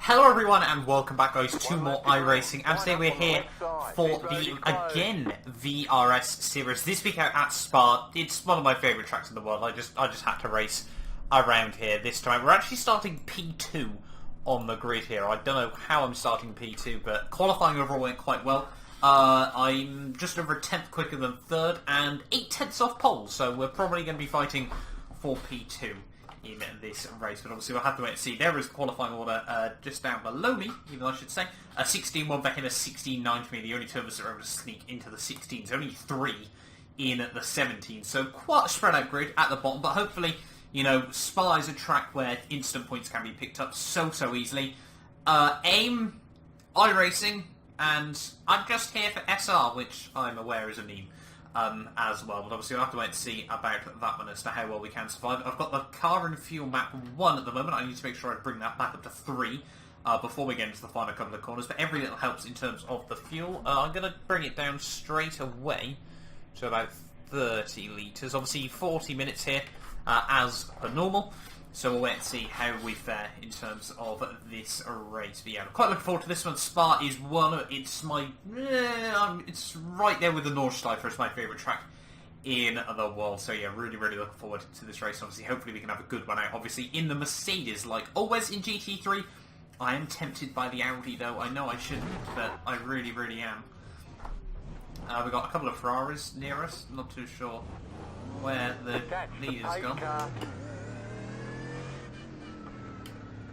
Hello everyone and welcome back guys to more iRacing, and today we're here for the, again, VRS series. This week out at Spa, it's one of my favourite tracks in the world. I just had to race around here this time. We're actually starting P2 on the grid here. I don't know how I'm starting P2, but qualifying overall went quite well. I'm just over a tenth quicker than third and 8/10 off pole, so we're probably going to be fighting for P2 in this race, but obviously we'll have to wait and see. There is the qualifying order just down below me, even I should say. 16-1 back in a 16-9 for me. The only two of us that are able to sneak into the 16s. Only 3 in the 17s. So quite a spread out grid at the bottom, but hopefully, you know, Spa is a track where instant points can be picked up so easily. AIM, iRacing, and I'm just here for SR, which I'm aware is a meme. As well, but obviously we'll have to wait and see about that one as to how well we can survive. I've got the car and fuel map 1 at the moment. I need to make sure I bring that back up to 3 before we get into the final couple of corners, but every little helps in terms of the fuel. I'm going to bring it down straight away to about 30 litres. Obviously 40 minutes here as per normal, so we'll wait and see how we fare in terms of this race. But yeah, I'm quite looking forward to this one. Spa is one. It's my... it's right there with the Nordschleifer. It's my favourite track in the world. So yeah, really looking forward to this race. Obviously, hopefully we can have a good one out. Obviously, in the Mercedes, like always in GT3. I am tempted by the Audi, though. I know I shouldn't, but I really am. We've got a couple of Ferraris near us. Not too sure where the lead has gone.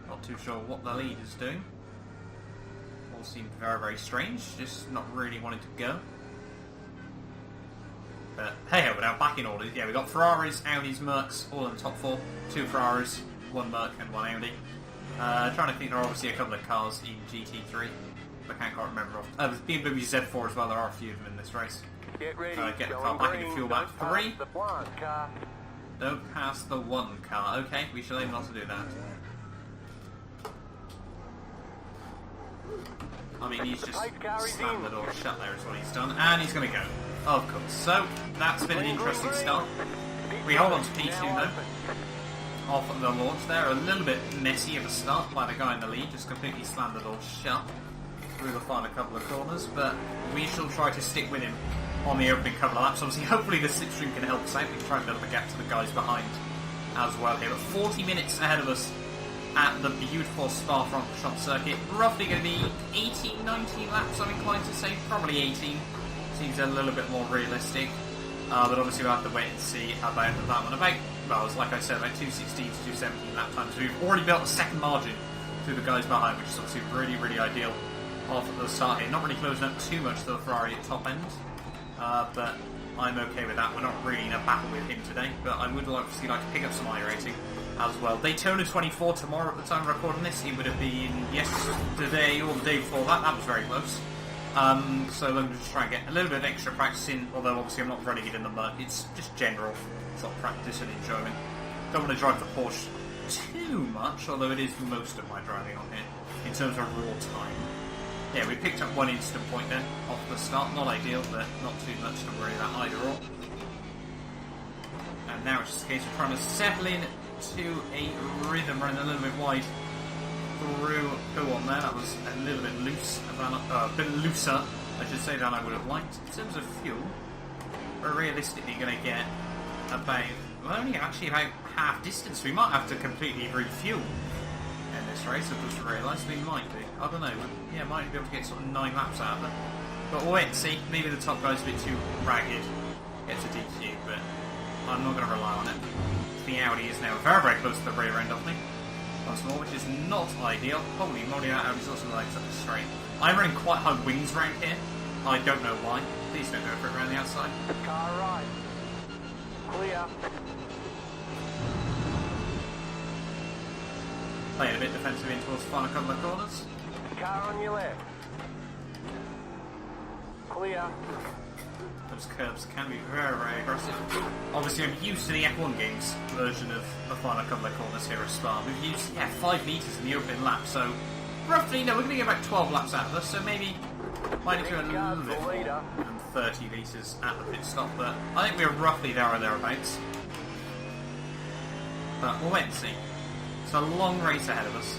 Not too sure what the lead is doing. All seemed very strange, just not really wanting to go. But hey, we're now back in order. Yeah, we've got Ferraris, Audis, Mercs, all in the top 4. 2 Ferraris, 1 Merc and 1 Audi. Trying to think, there are obviously a couple of cars in GT3. I can't quite remember off. There's BMW Z4 as well, there are a few of them in this race. Get ready. Get the car back into fuel map 3. Don't pass the 1 car. Okay, we shall aim not to do that. I mean, he's just slammed the door shut there is what he's done, and he's going to go, of course. So, that's been an interesting start. We hold on to P2 though, off the launch there. A little bit messy of a start by the guy in the lead, just completely slammed the door shut through the final couple of corners, but we shall try to stick with him on the opening couple of laps. Obviously, hopefully the slipstream can help us out. We can try and build up a gap to the guys behind as well here, but 40 minutes ahead of us at the beautiful Spa-Francorchamps circuit. Roughly going to be 18, 19 laps, I'm inclined to say. Probably 18. Seems a little bit more realistic. But obviously we'll have to wait and see about that one. Well, like I said, about 216 to 217 lap times. So we've already built a second margin through the guys behind, which is obviously really ideal off at the start here. Not really closing up too much to the Ferrari at top end. But I'm okay with that. We're not really in a battle with him today. But I would obviously like to pick up some iRacing as well. Daytona 24 tomorrow at the time of recording this. It would have been yesterday or the day before that. That was very close. So I'm going to just try and get a little bit of extra practice in, although obviously I'm not running it in the mud. It's just general sort of practice and enjoyment. Don't want to drive the Porsche too much, although it is most of my driving on here in terms of raw time. Yeah, we picked up 1 instant point then off the start. Not ideal, but not too much to worry about either or. And now it's just a case of trying to settle in to a rhythm, running a little bit wide through P1 there. That was a little bit loose, a bit looser, I should say, than I would have liked. In terms of fuel, we're realistically going to get about, well, only actually about half distance. We might have to completely refuel in this race. I've just realised we might do. I don't know. Yeah, might be able to get sort of 9 laps out of it. But we'll wait and see. Maybe the top guy's a bit too ragged, gets a DQ, but I'm not going to rely on it. The Audi is now very close to the rear end of me once more, which is not ideal. Holy moly, that Audi's also like such a straight. I'm running quite high wings around here. I don't know why. Please don't go for it around the outside. Car right. Clear. Playing a bit defensive in towards the final couple of corners. Car on your left. Clear. Those curbs can be very aggressive. Obviously, I'm used to the F1 games version of the final couple of corners here at Spa. We've used, 5 litres in the opening lap, so roughly, no, we're going to get about 12 laps out of us, so maybe might need to do a little bit more than 30 litres at the pit stop, but I think we're roughly there or thereabouts. But we'll wait and see. It's a long race ahead of us.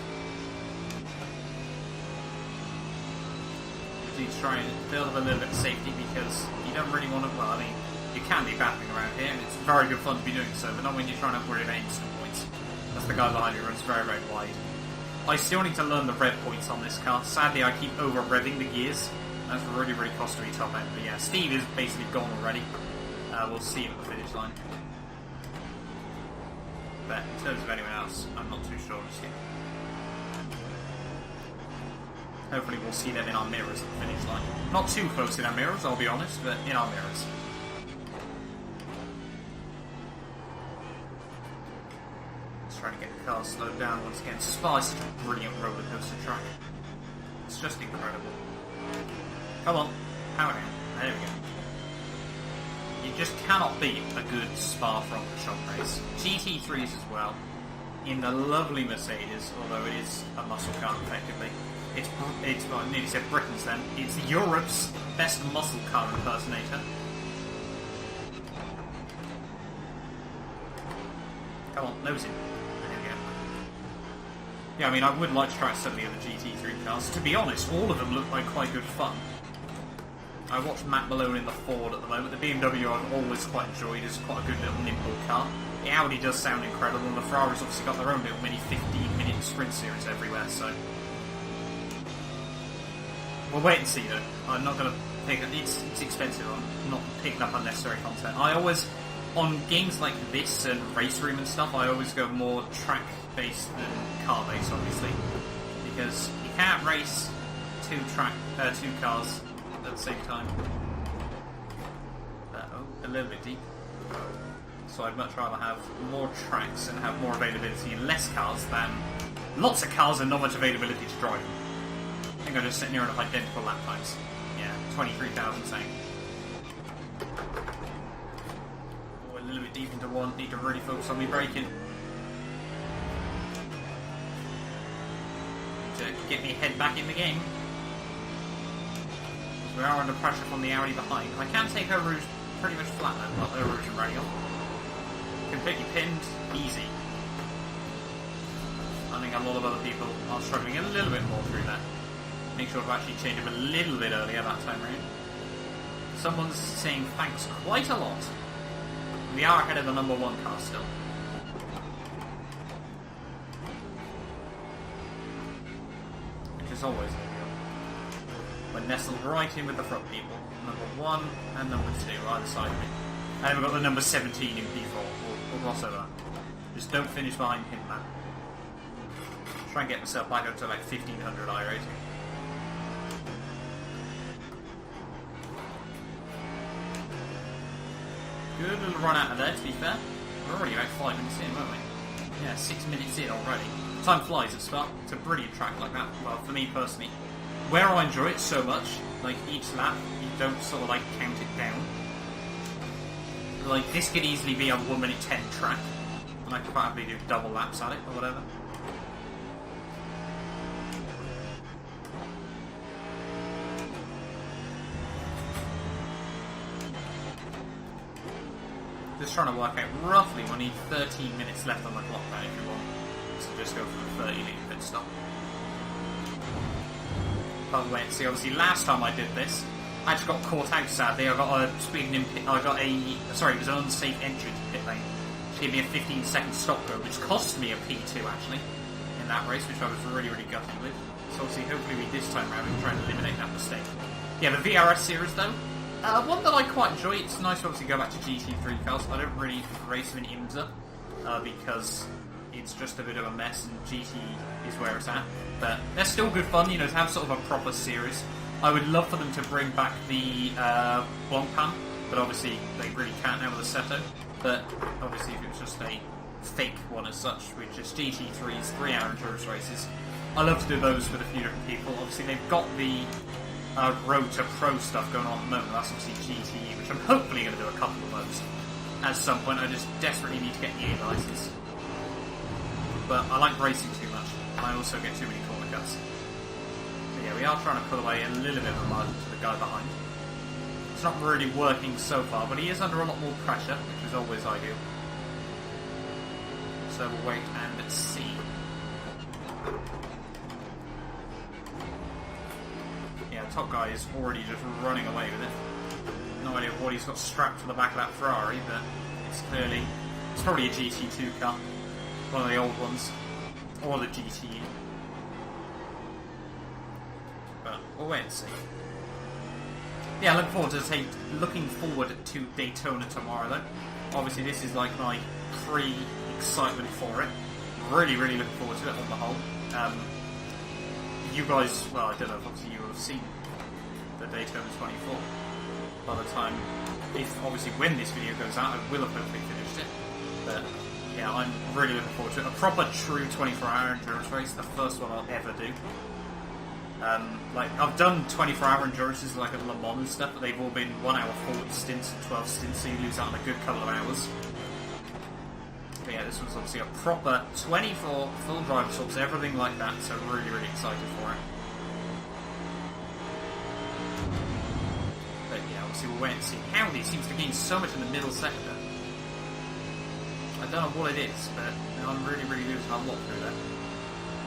obviously try and build up a little bit of safety because you don't really want to, well, I mean, you can be battling around here and it's very good fun to be doing so, but not when you're trying to worry about instant points. That's the guy behind me runs very, very wide. I still need to learn the rev points on this car. Sadly, I keep over-revving the gears. That's really, really costing me top end. But yeah, Steve is basically gone already. We'll see him at the finish line. But in terms of anyone else, I'm not too sure just yet. Hopefully we'll see them in our mirrors at the finish line. Not too close in our mirrors, I'll be honest, but in our mirrors. Let's try to get the car slowed down once again. Spa is such a brilliant roller coaster track. It's just incredible. Come on, power down. There we go. You just cannot beat a good Spa from the shop race. GT3s as well. In the lovely Mercedes, although it is a muscle car effectively. It's well, I nearly said Britain's then. It's Europe's best muscle car impersonator. Come on, nose in. There we go. Yeah, I mean, I would like to try some of the other GT3 cars. To be honest, all of them look like quite good fun. I watch Matt Malone in the Ford at the moment. The BMW I've always quite enjoyed. It's quite a good little nimble car. The Audi does sound incredible, and the Ferrari's obviously got their own little mini 15-minute sprint series everywhere, so... We'll wait and see, though. I'm not going to pick it. It's expensive. I'm not picking up unnecessary content. I always, on games like this and Race Room and stuff, I always go more track-based than car-based, obviously. Because you can't race two cars at the same time. A little bit deep. So I'd much rather have more tracks and have more availability and less cars than lots of cars and not much availability to drive. I think I'm just sitting here on identical lap times. Yeah, 23,000 saying. Oh, a little bit deep into one. Need to really focus on me braking. To get me head back in the game. We are under pressure from the Audi behind. I can take her route pretty much flat now. Well, her route and radial. Completely pinned. Easy. I think a lot of other people are struggling a little bit more through that. Make sure to actually change them a little bit earlier that time round. Someone's saying thanks quite a lot. We are ahead of the number one car still. Which is always a deal. We're nestled right in with the front people. Number 1 and number 2 either side of me. And we've got the number 17 in P4. We'll gloss over that. Just don't finish behind him, man. Try and get myself back up to like 1500 IRacing. Good little run out of there, to be fair. We're already about 5 minutes in, weren't we? Yeah, 6 minutes in already. Time flies at Spa. It's a brilliant track like that. Well, for me personally. Where I enjoy it so much, like each lap, you don't sort of like count it down. Like, this could easily be a 1 minute 10 track. And I could probably do double laps at it, or whatever. Just trying to work out roughly, we'll need 13 minutes left on the clock now if you want. So just go for the 30 litre pit stop. By the way, see, obviously last time I did this, I just got caught out sadly. I got a speeding in pit, it was an unsafe entry to pit lane. Which gave me a 15-second stop go, which cost me a P2 actually, in that race, which I was really, really gutted with. So obviously, hopefully this time around we can try and eliminate that mistake. Yeah, the VRS series though, one that I quite enjoy. It's nice to obviously go back to GT3 cars. I don't really race them in IMSA, because it's just a bit of a mess and GT is where it's at. But they're still good fun, you know, to have sort of a proper series. I would love for them to bring back the Blancpain, but obviously they really can't now with the Seto. But obviously if it was just a fake one as such, with just GT3s, 3-hour endurance races, I love to do those with a few different people. Obviously they've got the Road to Pro stuff going on at the moment. That's obviously GTE, which I'm hopefully going to do a couple of those at some point. I just desperately need to get the A license. But I like racing too much. I also get too many corner cuts. But yeah, we are trying to put away a little bit of a margin to the guy behind. It's not really working so far, but he is under a lot more pressure, which is always ideal. So we'll wait and see. Yeah, top guy is already just running away with it. No idea what he's got strapped to the back of that Ferrari, but it's probably a GT2 car. One of the old ones. Or the GTE. But we'll wait and see. Yeah, looking forward to Daytona tomorrow though. Obviously this is like my pre-excitement for it. Really looking forward to it on the whole. You guys, well, I don't know if obviously you will have seen the Daytona 24 by the time, obviously when this video goes out, I will have hopefully finished it. But yeah, I'm really looking forward to it. A proper true 24-hour endurance race, the first one I'll ever do. Like, I've done 24-hour endurances like at Le Mans and stuff, but they've all been 1 hour 40 stints and 12 stints, so you lose out on a good couple of hours. But yeah, this was obviously a proper 24 full drive sorts, everything like that, so really excited for it. But yeah, obviously we'll wait and see. Howdy seems to gain so much in the middle sector. I don't know what it is, but I'm really losing a lot through that.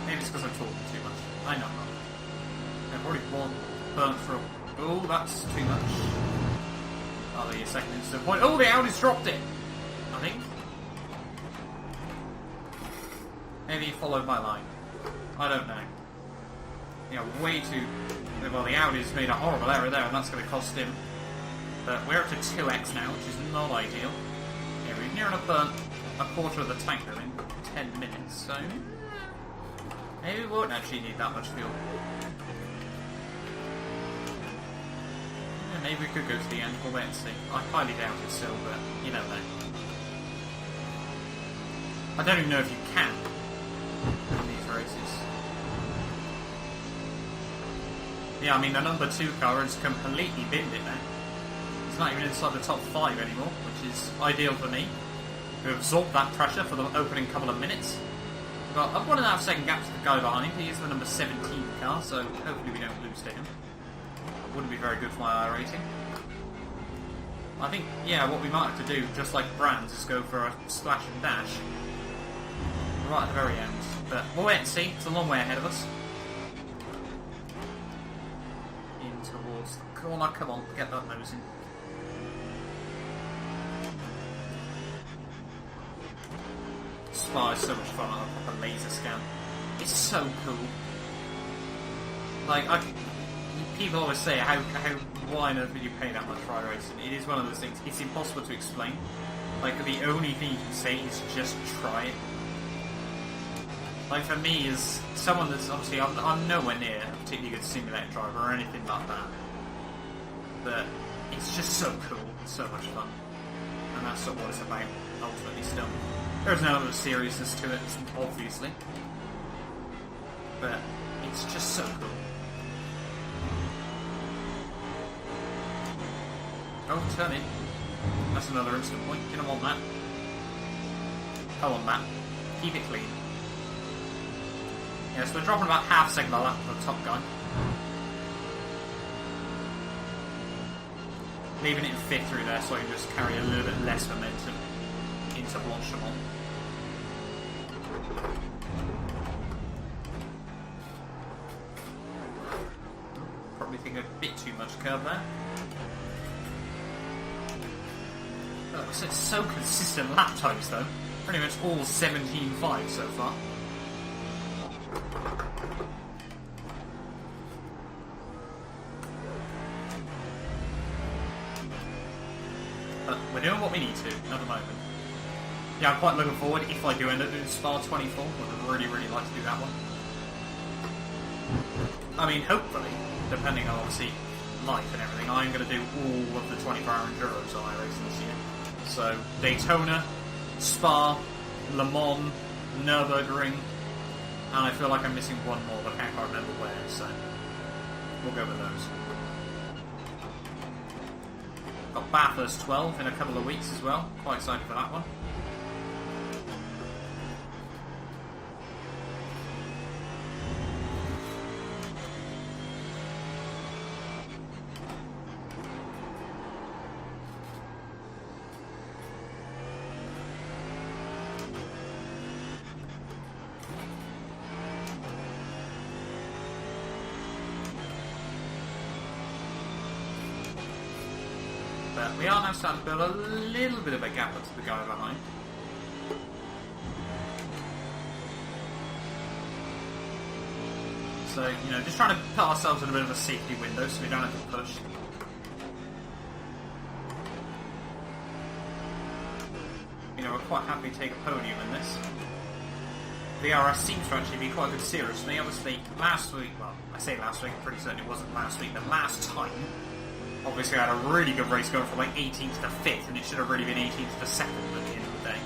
Maybe it's because I'm talking too much. I know I'm not. I've already burnt through. Oh, that's too much. Oh, there's a second instant point. Oh, the Audi's dropped it! I think. Maybe he followed my line. I don't know. Yeah, way too... Well, the Audi's made a horrible error there, and that's going to cost him. But we're up to 2x now, which is not ideal. Yeah, we're near enough burnt a quarter of the tank though in 10 minutes, so... Maybe we won't actually need that much fuel. Yeah, maybe we could go to the end, we'll wait and see. I highly doubt it still, but you never know. I don't even know if you can in these races. Yeah, I mean the number 2 car has completely binned it now. It's not even inside the top 5 anymore, which is ideal for me. We absorbed that pressure for the opening couple of minutes. We've got a 1.5 second gap to the guy behind. He is the number 17 car, so hopefully we don't lose to him. Wouldn't be very good for my IRacing. I think, yeah, what we might have to do, just like Brands, is go for a splash and dash. Right at the very end. But we'll wait and see. It's a long way ahead of us. In towards the corner. Come on, get that nose in. Spa is so much fun on a proper laser scan. It's so cool. Like, people always say, why on earth would you pay that much for iRacing? It is one of those things, it's impossible to explain. Like, the only thing you can say is just try it. Like, for me, as someone that's obviously, I'm nowhere near a particularly good simulator driver or anything like that. But it's just so cool, it's so much fun. And that's sort of what it's about, ultimately still. There's an element of seriousness to it, obviously. But it's just so cool. Oh, turn in. That's another instant point. You don't want that. Come on, Matt. Keep it clean. Yeah, so we're dropping about half a second a lap for the top guy. Leaving it in 5th through there so I can just carry a little bit less momentum into Blanchimont. Probably think a bit too much curve there. Oh, so it's so consistent lap times though. Pretty much all 17.5 so far. But we're doing what we need to at the moment. Yeah, I'm quite looking forward, if I do end up doing Spa 24, would really like to do that one. I mean, hopefully, depending on obviously life and everything, I'm going to do all of the 24-hour Enduros on iRacing this year. So, Daytona, Spa, Le Mans, Nürburgring, and I feel like I'm missing one more, but I can't quite remember where, so we'll go with those. Got Bathurst 12 in a couple of weeks as well, quite excited for that one. But we are now starting to build a little bit of a gap up to the guy behind. So, you know, just trying to put ourselves in a bit of a safety window so we don't have to push. You know, we're quite happy to take a podium in this. VRS seems to actually be quite a good series to me. Obviously, last week, well, I say last week, I'm pretty certain it wasn't last week, but last time, obviously I had a really good race going from like 18th to 5th, and it should have really been 18th to 2nd at the end of the day.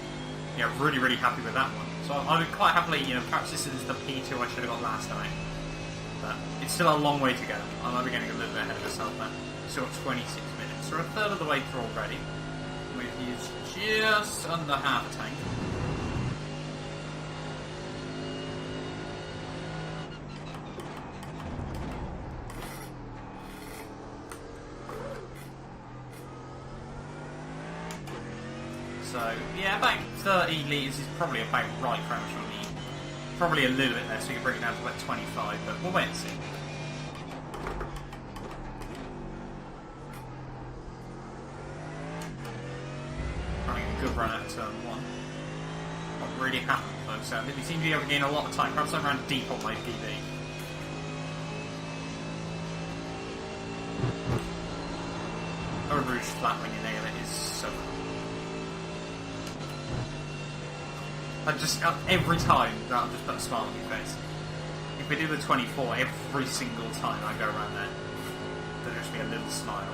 Yeah, really, really happy with that one. So I would quite happily, you know, perhaps this is the P2 I should have got last time. But it's still a long way to go. I might be getting a little bit ahead of myself there. Still got 26 minutes. We're a third of the way through already. We've used just under half a tank. So, yeah, about 30 litres is probably about right for amateur league. Probably a little bit less, so you can bring it down to about 25, but we'll wait and see. Running a good run out of turn 1. Not really happy though, so we seem to be able to gain a lot of time. Perhaps I ran deep on my PB. A Rouge flat when you nail it is so cool. I just, every time, that'll just put a smile on your face. If we do the 24, every single time I go around there, there'll just be a little smile.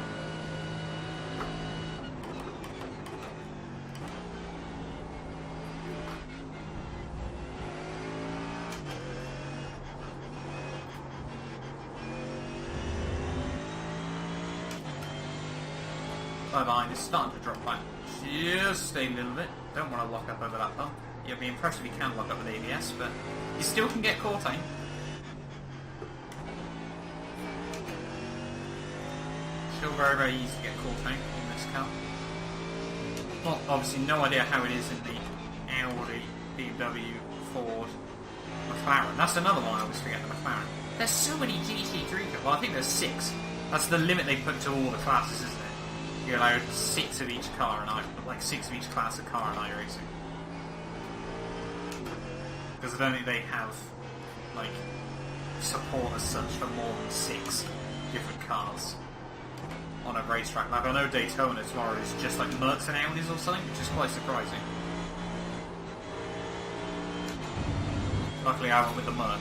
Fly behind is starting to drop back just a little bit. Don't want to lock up over that bump. You'll be impressed if you can lock up with ABS, but you still can get caught, eh? Still very, very easy to get caught, eh, in this car. Well, obviously no idea how it is in the Audi, BMW, Ford, McLaren. That's another one I always forget, the McLaren. There's so many GT3 cars. Well, I think there's 6. That's the limit they put to all the classes, isn't it? You're allowed 6 of each car, and like 6 of each class of car in iRacing. Because I don't think they have, like, support as such for more than 6 different cars on a racetrack. Like, I know Daytona tomorrow is just like Mercs and Audis or something, which is quite surprising. Luckily I went with the Merc,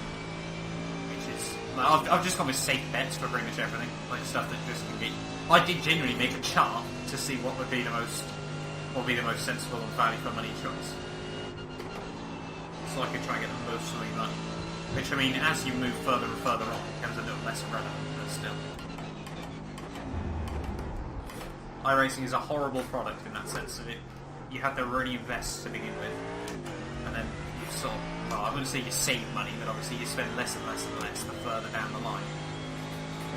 which is... Like, I've just gone with safe bets for pretty much everything, like stuff that just can get... I did genuinely make a chart to see what would be the most sensible and value for money choice. So I could try and get the most for money. Which, I mean, as you move further and further on, it becomes a little less relevant, but still. iRacing is a horrible product in that sense of it. You have to really invest to begin with. And then you sort of, well, I wouldn't say you save money, but obviously you spend less and less and less the further down the line.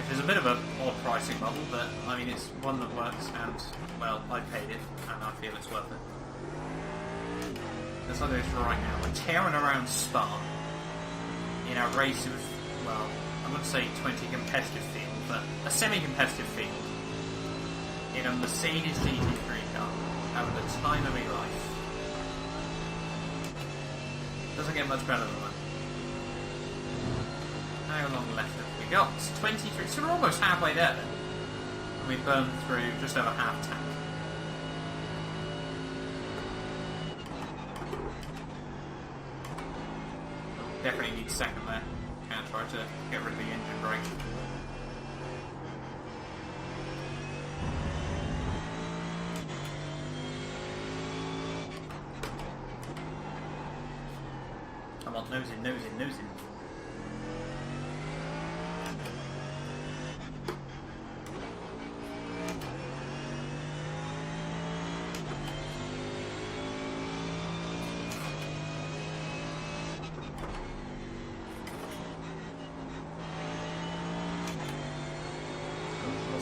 Which is a bit of an odd pricing model, but, I mean, it's one that works, and, well, I paid it, and I feel it's worth it. Let's look at this right now. We're tearing around Spa in a race of, well, I wouldn't say 20 competitive field, but a semi-competitive field in a Mercedes GT3 car, having the time of my life. Doesn't get much better than that. How long left have we got? 23, so we're almost halfway there then. And we've burned through just over half tank. Definitely need second there. Can't try to get rid of the engine brake. Come on, nose in, nose in, nose in.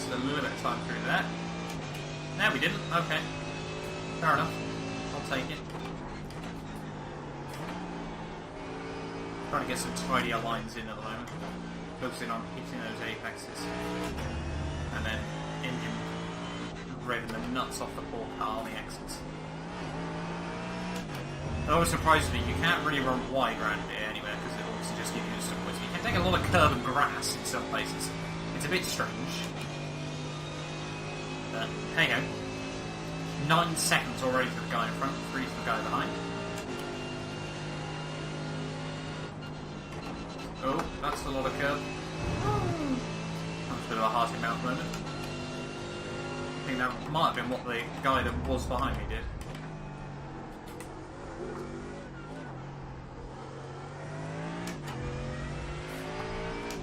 A little bit of time through that. No, we didn't. Okay. Fair enough. I'll take it. Trying to get some tidier lines in at the moment. Focusing on hitting those apexes. And then engine revving the nuts off the poor car on the exits. Although surprisingly, you can't really run wide around here anywhere because it obviously just gives you instant points. You can take a lot of curb and grass in some places. It's a bit strange. But hey ho. 9 seconds already for the guy in front, 3 for the guy behind. Oh, that's a lot of curb. That was a bit of a hearty mouth moment. I think that might have been what the guy that was behind me did.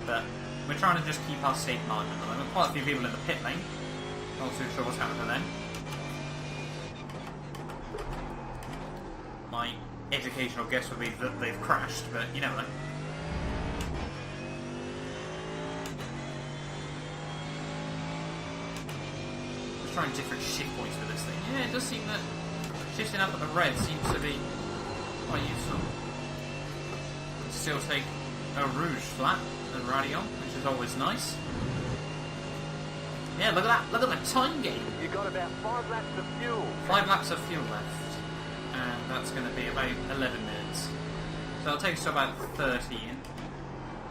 But we're trying to just keep our safe margin at the moment. Quite a few people in the pit lane. Not too sure what's happening to them. My educational guess would be that they've crashed, but you never know. Just trying different shift points for this thing. Yeah, it does seem that shifting up at the red seems to be quite useful. Still take a rouge flat and rally on, which is always nice. Yeah, look at that! Look at the time game! You got about 5 laps of fuel. 5 laps of fuel left. And that's going to be about 11 minutes. So it'll take us to about 13.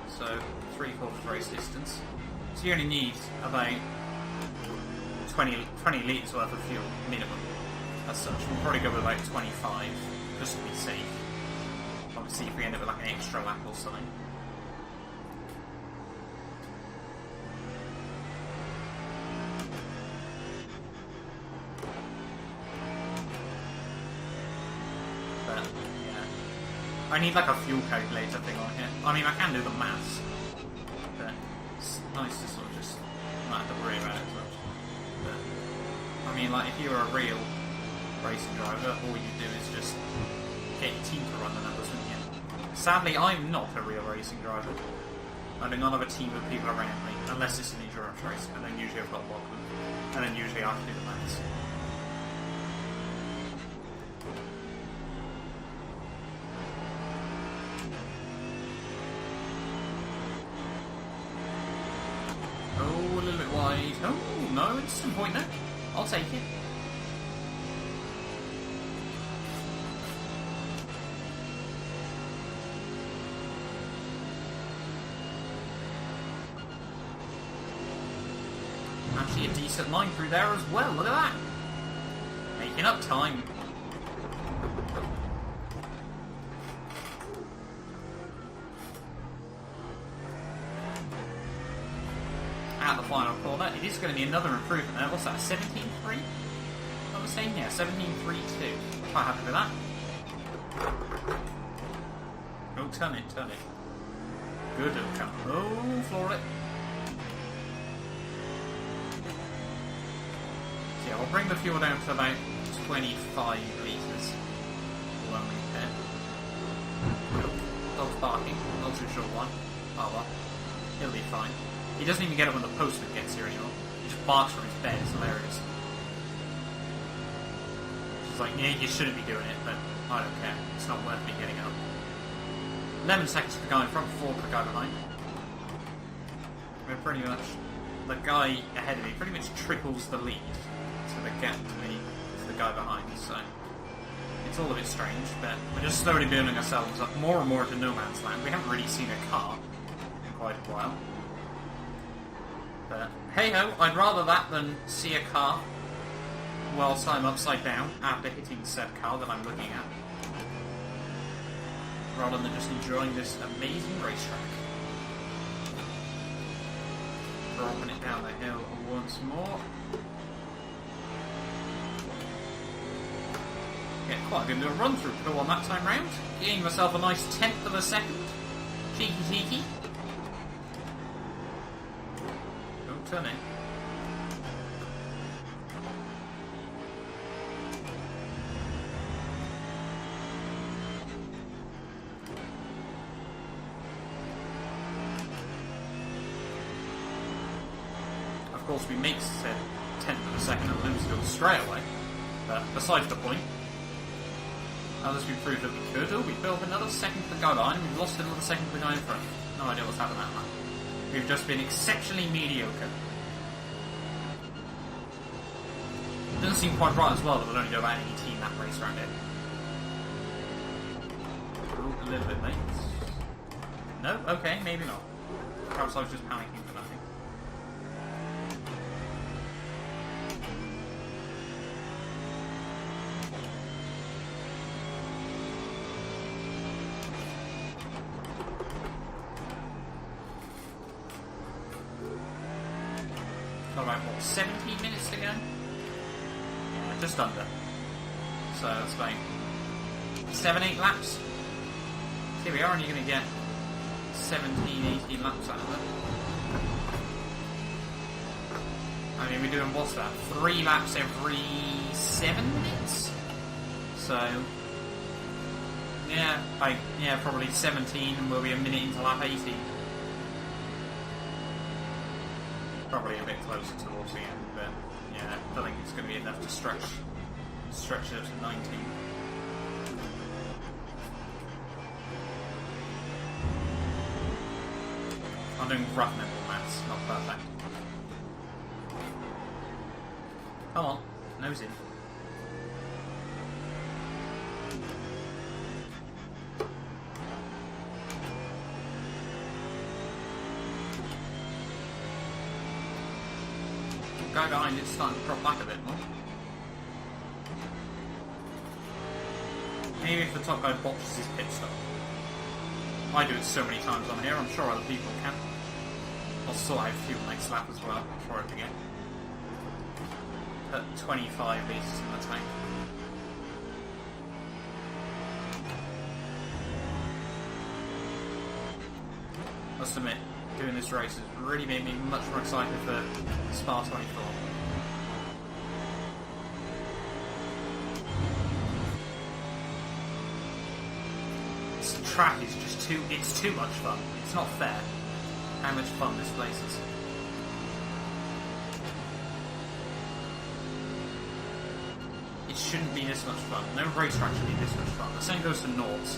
So 3/4 race distance. So you only need about 20 litres worth of fuel minimum. As such, we'll probably go with about 25 just to be safe. Obviously, if we end up with like an extra lap or something. But yeah, I need like a fuel calculator thing on here. I mean, I can do the maths, but it's nice to sort of just not have to worry about it as much. But I mean, like if you're a real racing driver, all you do is just get your team to run the numbers, wouldn't you? Sadly, I'm not a real racing driver. I do not have a team of people around me, unless it's an endurance race, and then usually I've got one of them, and then usually I have to do the maths. Oh, a little bit wide. Oh, no, it's some point there. I'll take it. Actually, a decent line through there as well. Look at that. Making up time. At the final corner, it is going to be another improvement there. What's that, 17.3? Not the same, yeah, 17.32. Quite happy with that. Oh, turn it, turn it. Good little cut. Oh, floor it. So yeah, we'll bring the fuel down to about 25 litres. One repair. Dog's barking, not too sure why. Oh well, he'll be fine. He doesn't even get it when the postman gets here anymore. He just barks from his bed, it's hilarious. She's like, yeah, you shouldn't be doing it, but I don't care. It's not worth me getting up. 11 seconds for the guy in front, 4 for the guy behind. We're pretty much... The guy ahead of me pretty much triples the lead to the gap to me, to the guy behind, so... It's all a bit strange, but we're just slowly building ourselves up more and more into no man's land. We haven't really seen a car in quite a while. But hey-ho, I'd rather that than see a car whilst I'm upside down after hitting said car that I'm looking at. Rather than just enjoying this amazing racetrack. Dropping it down the hill once more. Get quite a good little run through pull on that time round. Getting myself a nice 1/10 of a second. Cheeky cheeky. Turn it. Of course, we make said 1/10 of a second and lose it all straight away. But besides the point, as we proved that we could, we built another second to the guy line. We've lost another second to the guy in front. No idea what's happened that time. We've just been exceptionally mediocre. Doesn't seem quite right as well that we'll only do about 18 lap race around it. Ooh, a little bit late. No? Okay, maybe not. Perhaps I was just panicking for nothing. Got about, what, 17 minutes to go? Yeah, just under. So that's about 7-8 laps. Here we are, and you're going to get 17-18 laps out of it. I mean, we're doing, what's that? 3 laps every 7 minutes? So, yeah, probably 17, and we'll be a minute into lap 18. Probably a bit closer towards the end, but yeah, I don't think it's going to be enough to stretch it up to 19. I'm doing rough mental maths, not perfect. Come on, nose in. The guy behind it's starting to drop back a bit more. Maybe if the top guy botches his pit stop. I do it so many times on here, I'm sure other people can. I'll sort out fuel next lap as well, before I forget. Put 25 litres in the tank. Must admit, doing this race has really made me much more excited for Spa 24. This track is just it's too much fun. It's not fair how much fun this place is. It shouldn't be this much fun. No racetrack should be this much fun. The same goes to Nords.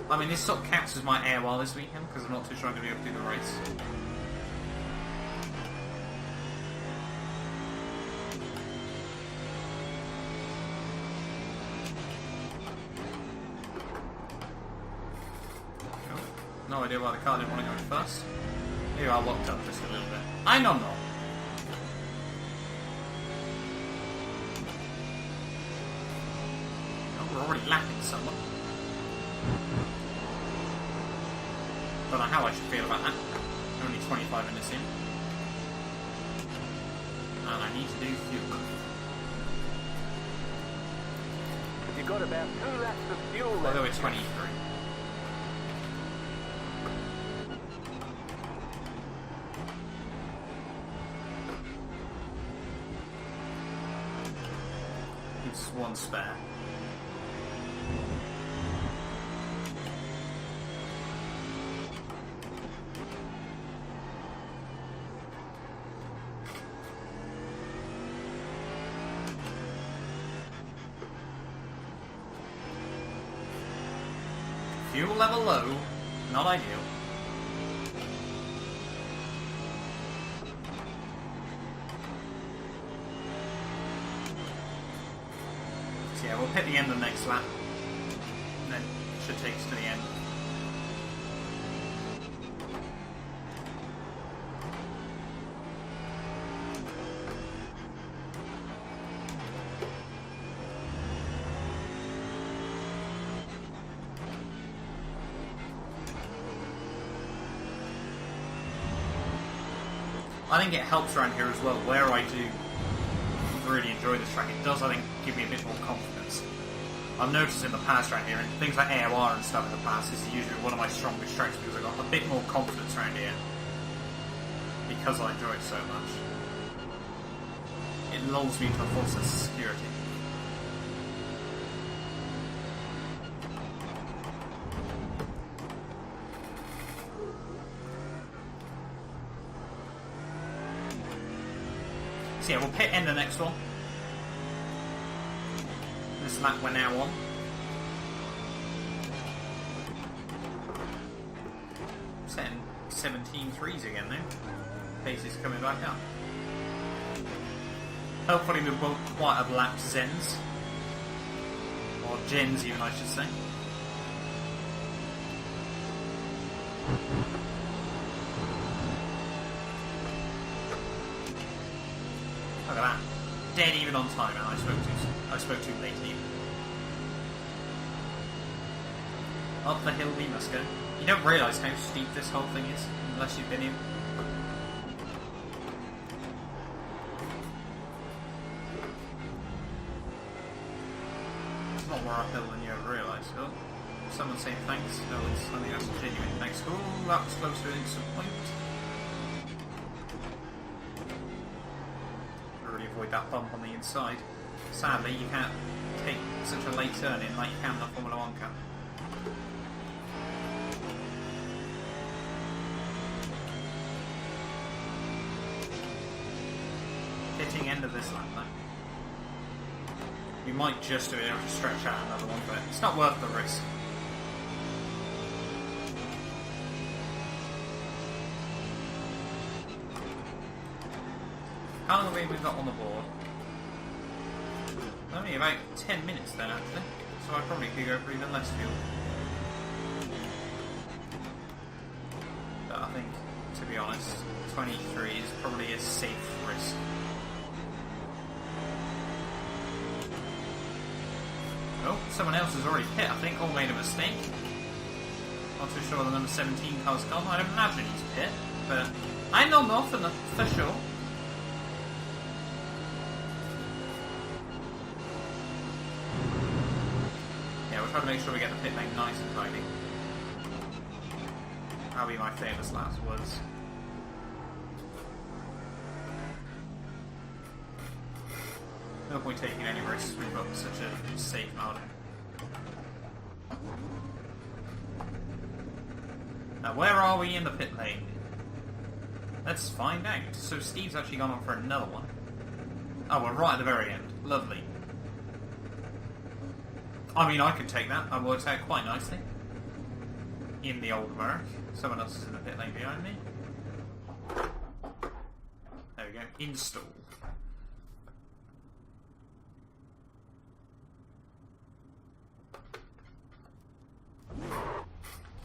I mean, this sort of counts as my air while this weekend, because I'm not too sure I'm going to be able to do the race. No idea why the car didn't want to go in first. Maybe I locked up just a little bit. I know not. Oh, we're already lapping someone. Don't know how I should feel about that. Only 25 minutes in. And I need to do fuel. You've got about 2 laps of fuel left. Although it's 23. It's one spare. Fuel level low, not ideal. So yeah, we'll hit the end of the next lap, and then it should take us to the end. I think it helps around here as well, where I do really enjoy this track. It does, I think, give me a bit more confidence. I've noticed in the past around here, and things like AOR and stuff in the past, is usually one of my strongest tracks because I've got a bit more confidence around here. Because I enjoy it so much. It lulls me into a false sense of security. So yeah, we'll pit in the next one. This lap we're now on. Setting 17.3s again now. Pace is coming back up. Hopefully we won't quite have lapped Zens. Or Gens even, I should say. Look at that. Dead even on time, and I spoke too late even. Up the hill we must go. You don't realise how steep this whole thing is, unless you've been here. It's not more uphill than you ever realise. Oh, someone saying thanks. No, I think that's a genuine thanks. Oh, that was close to an instant point. Really avoid that bump on the inside. Sadly, you can't take such a late turn in like you can the Formula 1 can. Hitting end of this lap though. You might just do it to stretch out another one, but it's not worth the risk. How long have we got on the board? Only about 10 minutes then actually, so I probably could go for even less fuel. But I think, to be honest, 23 is probably a safe risk. Oh, someone else has already hit, I think, or made a mistake. Not too sure the number 17 car's gone. I'd imagine he's hit, but I know nothing for sure. Yeah, we'll try to make sure we get the pit lane nice and tidy. That'll be my famous last words. No point taking any risks, we've got such a safe mountain. Now where are we in the pit lane? Let's find out. So Steve's actually gone on for another one. Oh, we're right at the very end. Lovely. I mean, I could take that. That works out quite nicely. In the old America. Someone else is in the pit lane behind me. There we go. Install.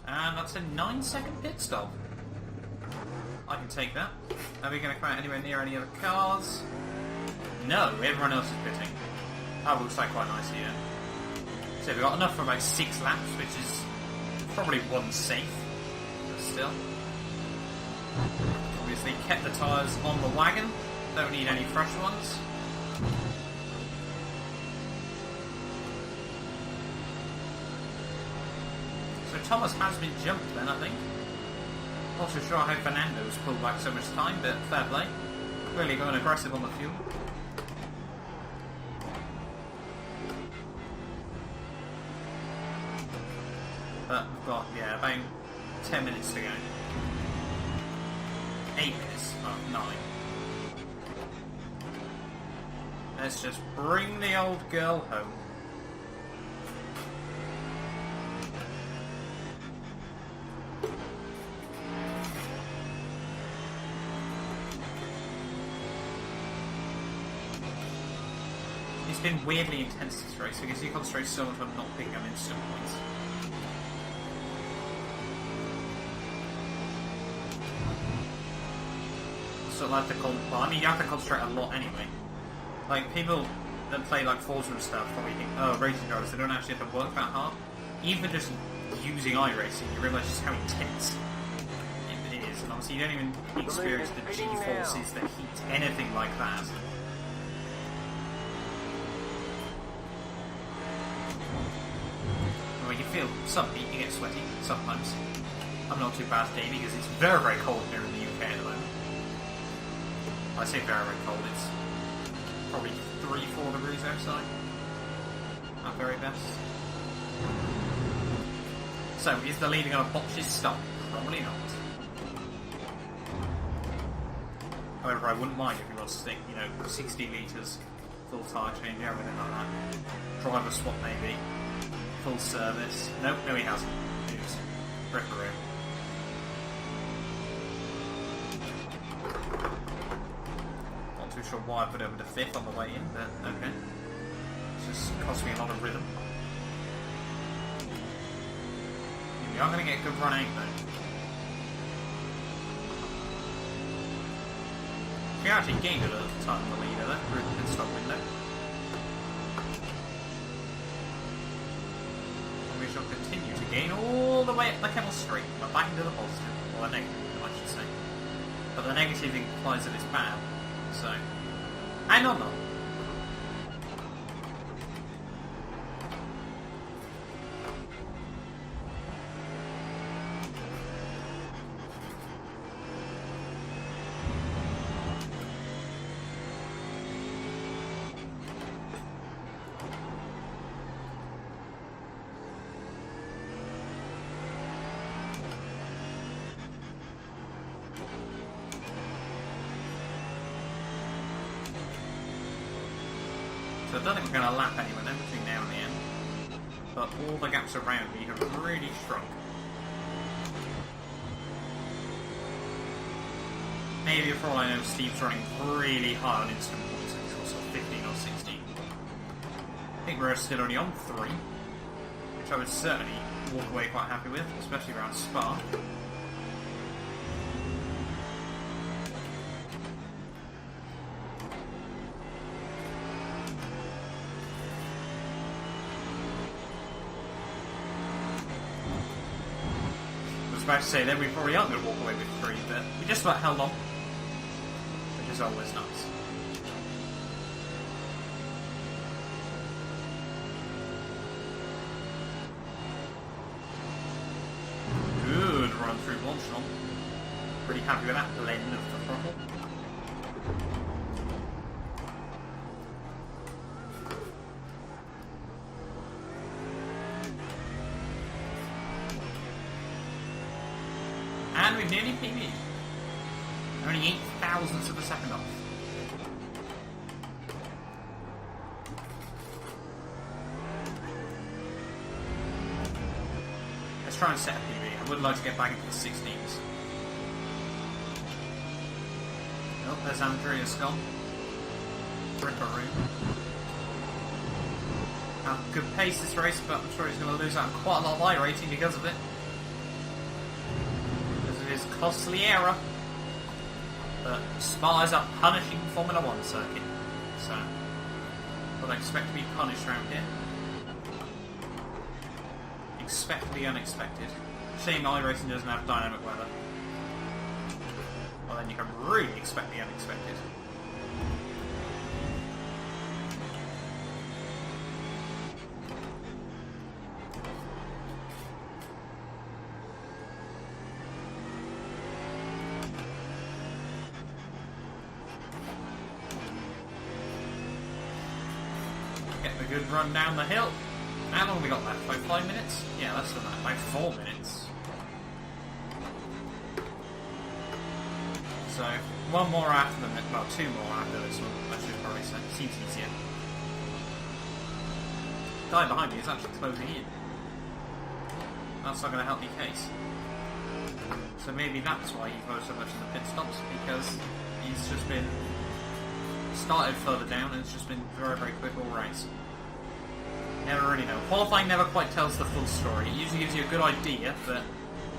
And that's a 9-second pit stop. I can take that. Are we going to come out anywhere near any other cars? No, everyone else is pitting. That looks like quite nice here. So we've got enough for about 6 laps, which is probably one safe, but still. Obviously kept the tyres on the wagon, don't need any fresh ones. So Thomas has been jumped then, I think. Not so sure how Fernando's pulled back so much time, but fair play. Really going aggressive on the fuel. But we've got, yeah, about 10 minutes to go. 8 minutes, oh, 9. Let's just bring the old girl home. It's been weirdly intense this race because you concentrate so much on not picking up instant points. So like well, I mean, you have to concentrate a lot anyway. Like, people that play like Forza and stuff probably think, oh, racing drivers, they don't actually have to work that hard. Even just using iRacing, you realise just how intense it is. And obviously you don't even experience the G-forces, the heat, anything like that. Well, you feel some heat, you get sweaty sometimes. I'm not too bad today because it's very, very cold here in the UK at the moment. I say very, very cold, it's probably 3-4 degrees outside at very best. So, is the leader going to botch his stop? Probably not. However, I wouldn't mind if he was to stick, 60 litres, full tyre change, everything like that. Driver swap maybe, full service. Nope, no he hasn't. Oops. Ripperoo. sure why I put over to 5th on the way in, but okay. It's just cost me a lot of rhythm. We are going to get a good run out though. We actually gained a little time on the leader though, through the pit stop window. And we shall continue to gain all the way up the Kemmel Street, but back into the positive, or the negative, I should say. But the negative implies that it's bad, so... I don't know. So I don't think we're going to lap anyone then between now and the end. But all the gaps around me have really shrunk. Maybe for all I know, Steve's running really high on instant points, and he's also 15 or 16. I think we're still only on 3, which I would certainly walk away quite happy with, especially around Spa. About to say then we probably aren't going to walk away with 3, but we just about held on, which is always nice. Good run through Blanchon. Pretty happy with that blend of the throttle. And we've nearly PB'd. Only 8 thousandths of a second off. Let's try and set a PB. I would like to get back into the 16s. Oh, there's Andreas gone. Ripperoo. Good pace this race, but I'm sure he's going to lose out on quite a lot of iRacing because of it. His costly error, but Spa is a punishing Formula 1 circuit, so what I expect to be punished around here. Expect the unexpected. Shame iRacing doesn't have dynamic weather. Well then you can really expect the unexpected. A good run down the hill. How long have we got left? Like 5 minutes? Yeah, less than that. Like 4 minutes. So, one more after the well, 2 more after this one. I should probably say. Seems easier. The guy behind me is actually closing in. That's not going to help me case. So maybe that's why he goes so much in the pit stops, because he's just been started further down and it's just been very, very quick all race. Never really know. Qualifying never quite tells the full story. It usually gives you a good idea, but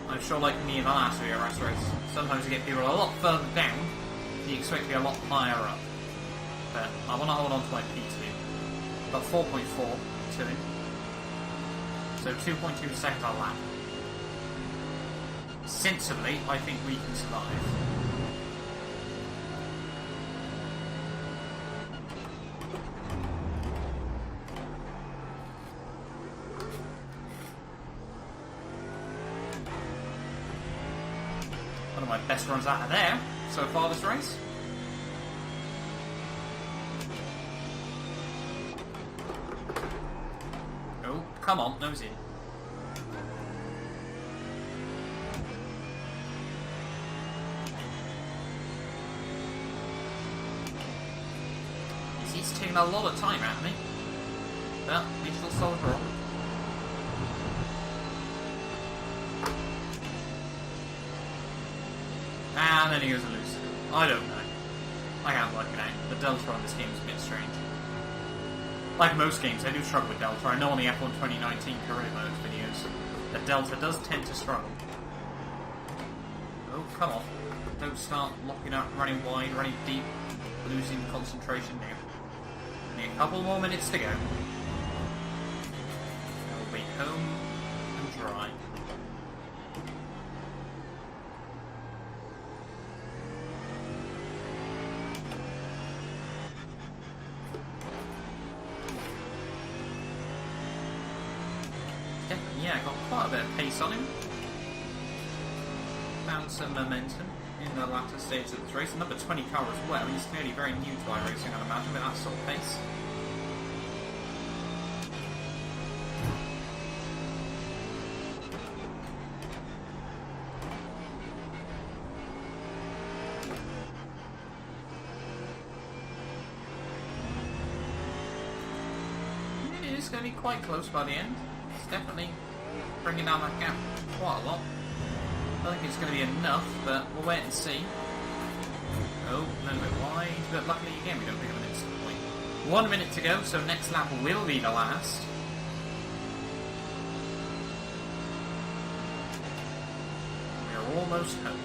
I'm sure like me in the last VRS race, sometimes you get people a lot further down, you expect to be a lot higher up. But I want to hold on to my P2. Got 4.4 to him. So 2.2 seconds a lap. Sensibly, I think we can survive. One of my best runs out of there so far this race. Oh, come on, nose in. He's taking a lot of time out of me. But we still solid wrong. And then he goes loose. I don't know. I can't work it out. The Delta on this game is a bit strange. Like most games, I do struggle with Delta. I know on the F1 2019 Career Mode videos, the Delta does tend to struggle. Oh, come on. Don't start locking up, running wide, running deep, losing concentration now. Only a couple more minutes to go. We'll be home and dry. Yeah, got quite a bit of pace on him. Found some momentum in the latter stages of this race. Number 20 car as well. He's clearly very new to iRacing, I'd imagine, with that sort of pace. It is going to be quite close by the end. It's definitely bringing down that gap quite a lot. I don't think it's going to be enough, but we'll wait and see. Oh, a little bit wide, but luckily again we don't pick up an instant point. 1 minute to go, so next lap will be the last. We are almost home.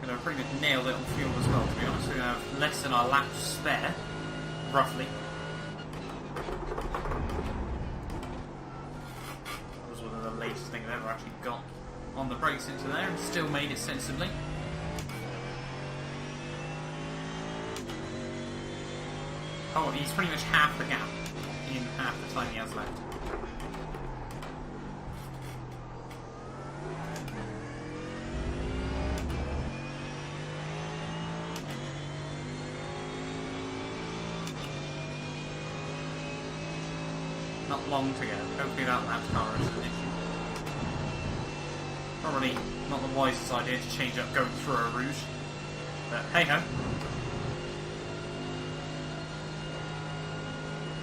Going to pretty much nail it on fuel as well, to be honest. We're going to have less than our lap spare, roughly. Latest thing I've ever actually got on the brakes into there and still made it sensibly. Oh, he's pretty much half the gap in half the time he has left. Not long to go. Hopefully that lap car is an issue. Probably not the wisest idea to change up going through a route, but hey ho.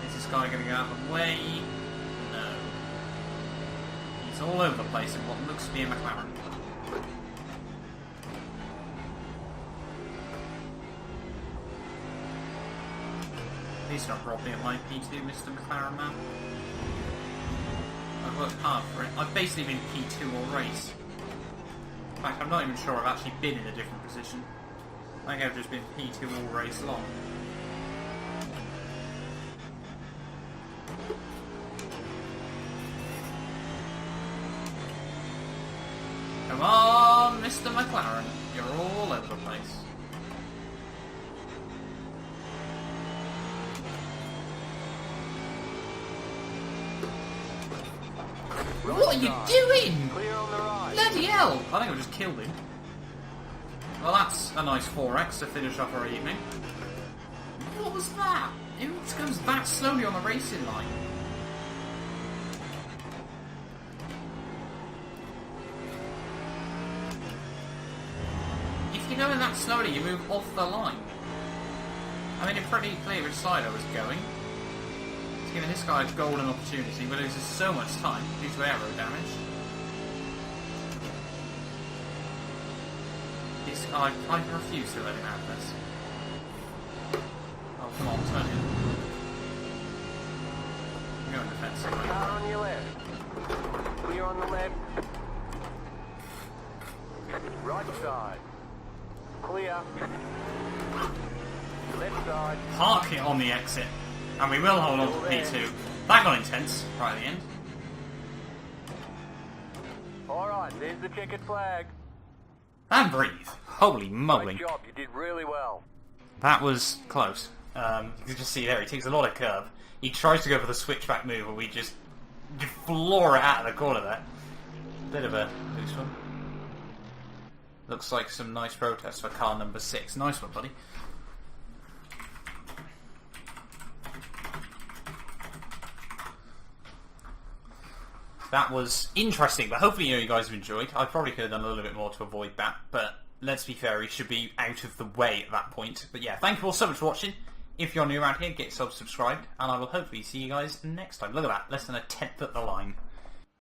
Is this guy going to go out of the way? No. He's all over the place in what looks to be a Mclaren. Please don't rob me of my P2, Mr. Mclaren man. I've worked hard for it. I've basically been P2 all race. In fact, I'm not even sure I've actually been in a different position. I think I've just been P2 all race long. Come on, Mr. Mclaren. You're all over the place. What are you doing? Clear on the right. Bloody hell! I think I just killed him. Well, that's a nice 4x to finish off our evening. What was that? Who goes that slowly on the racing line? If you're going that slowly, you move off the line. I mean, it's pretty clear which side I was going. It's giving this guy a golden opportunity, but loses so much time due to aero damage. I refuse to let him have this. Oh, come on, turn in. Go in defensive. Car on your left. Clear on the left. Right side. Clear. Left side. Park it on the exit. And we will hold on to P2. That got intense right at the end. Alright, there's the checkered flag. And breathe. Holy moly. Great job, you did really well. That was close. You can just see there, he takes a lot of curve. He tries to go for the switchback move, and we just floor it out of the corner there. Bit of a loose one. Looks like some nice protest for car number 6. Nice one, buddy. That was interesting, but hopefully you guys have enjoyed. I probably could have done a little bit more to avoid that, but let's be fair, he should be out of the way at that point. But yeah, thank you all so much for watching. If you're new around here, get yourself subscribed, and I will hopefully see you guys next time. Look at that, less than a tenth at the line.